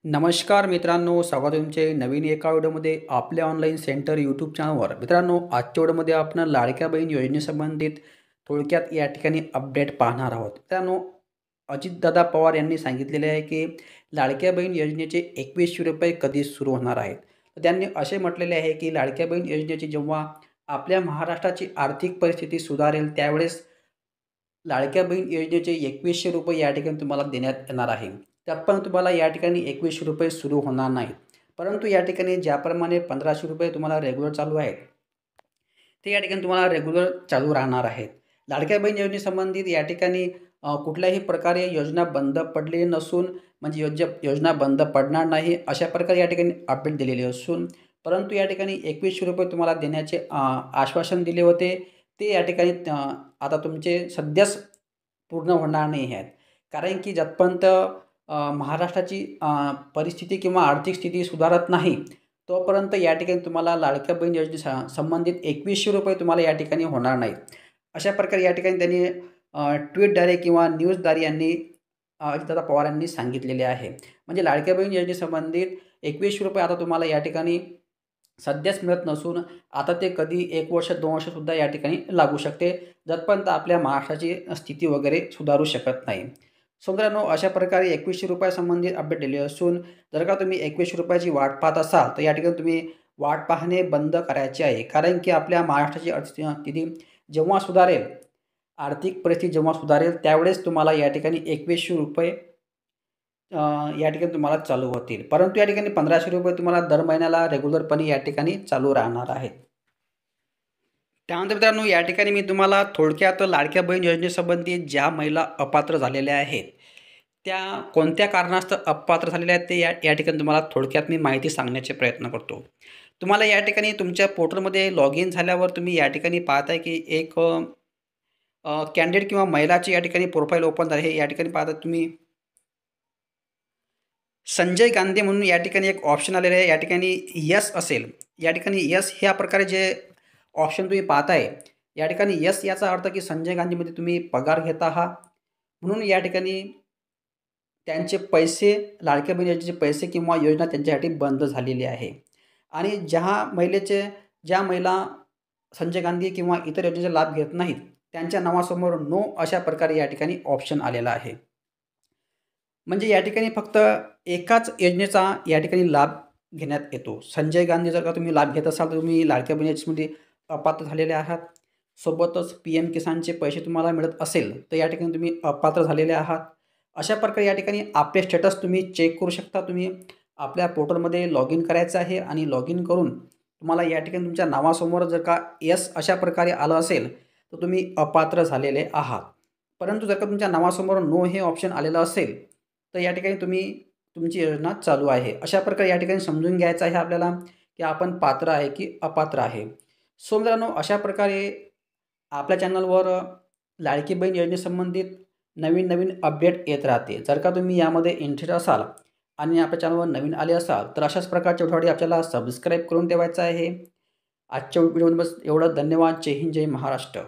नमस्कार मित्रांनो, स्वागत आहे तुमचे नवीन एका व्हिडिओमध्ये आपल्या ऑनलाईन सेंटर यूट्यूब चॅनलवर. मित्रांनो, आजच्या व्हिडिओमध्ये आपण लाडक्या बहीण योजनेसंबंधित थोडक्यात या ठिकाणी अपडेट पाहणार आहोत. मित्रांनो, अजितदादा पवार यांनी सांगितलेले आहे की लाडक्या बहीण योजनेचे ₹2100 कधी सुरू होणार आहेत. तर त्यांनी असे म्हटलेले आहे की लाडक्या बहीण योजनेची जेव्हा आपल्या महाराष्ट्राची आर्थिक परिस्थिती सुधारेल त्यावेळेस लाडक्या बहीण योजनेचे ₹2100 या ठिकाणी तुम्हाला देण्यात येणार आहे. त्यात पण तुम्हाला या ठिकाणी ₹2100 सुरू होणार नाहीत. परंतु या ठिकाणी ज्याप्रमाणे ₹1500 तुम्हाला रेग्युलर चालू आहेत, ते या ठिकाणी तुम्हाला रेग्युलर चालू राहणार आहेत. लाडक्या बहीण योजनेसंबंधित या ठिकाणी कुठल्याही प्रकारे योजना बंद पडलेली नसून म्हणजे योजना बंद पडणार नाही अशा प्रकारे या ठिकाणी अपडेट दिलेली असून परंतु या ठिकाणी ₹2100 तुम्हाला देण्याचे आश्वासन दिले होते. ते या ठिकाणी आता तुमचे सध्याच पूर्ण होणार नाही आहेत. कारण की जोपर्यंत महाराष्ट्राची परिस्थिती किंवा आर्थिक स्थिती सुधारत नाही, तोपर्यंत या ठिकाणी तुम्हाला लाडक्या बहीण संबंधित ₹2100 तुम्हाला या ठिकाणी होणार नाहीत. अशा प्रकारे या ठिकाणी त्यांनी ट्वीटद्वारे किंवा न्यूजद्वारे यांनी अजितदादा पवार यांनी सांगितलेले आहे. म्हणजे लाडक्या बहीण योजनेसंबंधित ₹2100 आता तुम्हाला या ठिकाणी सध्याच मिळत नसून आता ते कधी 1 वर्ष 2 वर्षसुद्धा या ठिकाणी लागू शकते, जोपर्यंत आपल्या महाराष्ट्राची स्थिती वगैरे सुधारू शकत नाही. सो मित्रांनो, अशा प्रकारे ₹2100 संबंधित अपडेट दिले असून जर का तुम्ही ₹2100 ची वाट पाहत असाल, तर या ठिकाणी तुम्ही वाट पाहणे बंद करायचे आहे. कारण की आपल्या महाराष्ट्राची स्थिती जेव्हा सुधारेल, आर्थिक परिस्थिती जेव्हा सुधारेल, त्यावेळेस तुम्हाला या ठिकाणी ₹2100 या ठिकाणी तुम्हाला चालू होतील. परंतु या ठिकाणी ₹1500 तुम्हाला दर महिन्याला रेग्युलरपणे या ठिकाणी चालू राहणार आहेत. त्यानंतर मित्रांनो, या ठिकाणी मी तुम्हाला थोडक्यात लाडक्या बहीण योजनेसंबंधी ज्या महिला अपात्र झालेल्या आहेत, त्या कोणत्या कारणास्तव अपात्र झालेल्या आहेत ते या या ठिकाणी तुम्हाला थोडक्यात मी माहिती सांगण्याचे प्रयत्न करतो. तुम्हाला या ठिकाणी तुमच्या पोर्टलमध्ये लॉग इन झाल्यावर तुम्ही या ठिकाणी पाहताय की एक कॅन्डिडेट किंवा महिलाची या ठिकाणी प्रोफाईल ओपन झाली आहे. या ठिकाणी पाहता तुम्ही संजय गांधी म्हणून या ठिकाणी एक ऑप्शन आलेलं आहे. या ठिकाणी येस असेल. या ठिकाणी येस ह्या प्रकारे जे ऑप्शन तुम्ही पाहताय, या ठिकाणी येस याचा अर्थ की संजय गांधीमध्ये तुम्ही पगार घेत आहात. म्हणून या ठिकाणी त्यांचे पैसे, लाडक्या बहीण योजनेचे पैसे किंवा योजना त्यांच्यासाठी बंद झालेली आहे. आणि ज्या महिला संजय गांधी किंवा इतर योजनेचा लाभ घेत नाहीत, त्यांच्या नावासमोर नो अशा प्रकारे या ठिकाणी ऑप्शन आलेला आहे. म्हणजे या ठिकाणी फक्त एकाच योजनेचा या ठिकाणी लाभ घेण्यात येतो. संजय गांधी जर का तुम्ही लाभ घेत असाल, तर तुम्ही लाडक्या बहीण योजनेमध्ये अपात्र झालेले आहात. सोबतच PM किसानचे पैसे तुम्हाला मिळत असेल, तर या ठिकाणी तुम्ही अपात्र झालेले आहात. अशा प्रकारे या ठिकाणी आपले स्टेटस तुम्ही चेक करू शकता. तुम्ही आपल्या पोर्टलमध्ये लॉग इन करायचं आहे आणि लॉग इन करून तुम्हाला या ठिकाणी तुमच्या नावासमोर जर का येस अशा प्रकारे आलं असेल, तर तुम्ही अपात्र झालेले आहात. परंतु जर का तुमच्या नावासमोर नो हे ऑप्शन आलेलं असेल, तर या ठिकाणी तुमची योजना चालू आहे. अशा प्रकारे या ठिकाणी समजून घ्यायचं आहे आपल्याला की आपण पात्र आहे की अपात्र आहे. सो मित्रांनो, अशा प्रकारे आपल्या चॅनलवर लाडकी बहीण योजनेसंबंधित नवीन अपडेट येत राहते. जर का तुम्ही यामध्ये इंटरेस्ट असाल आणि आपल्या चॅनलवर नवीन आले असाल, तर अशाच प्रकारच्या व्हिडिओसाठी आपल्याला सबस्क्राईब करून ठेवायचं आहे. आजच्या व्हिडिओमध्ये बस एवढं. धन्यवाद. जय हिंद, जय महाराष्ट्र.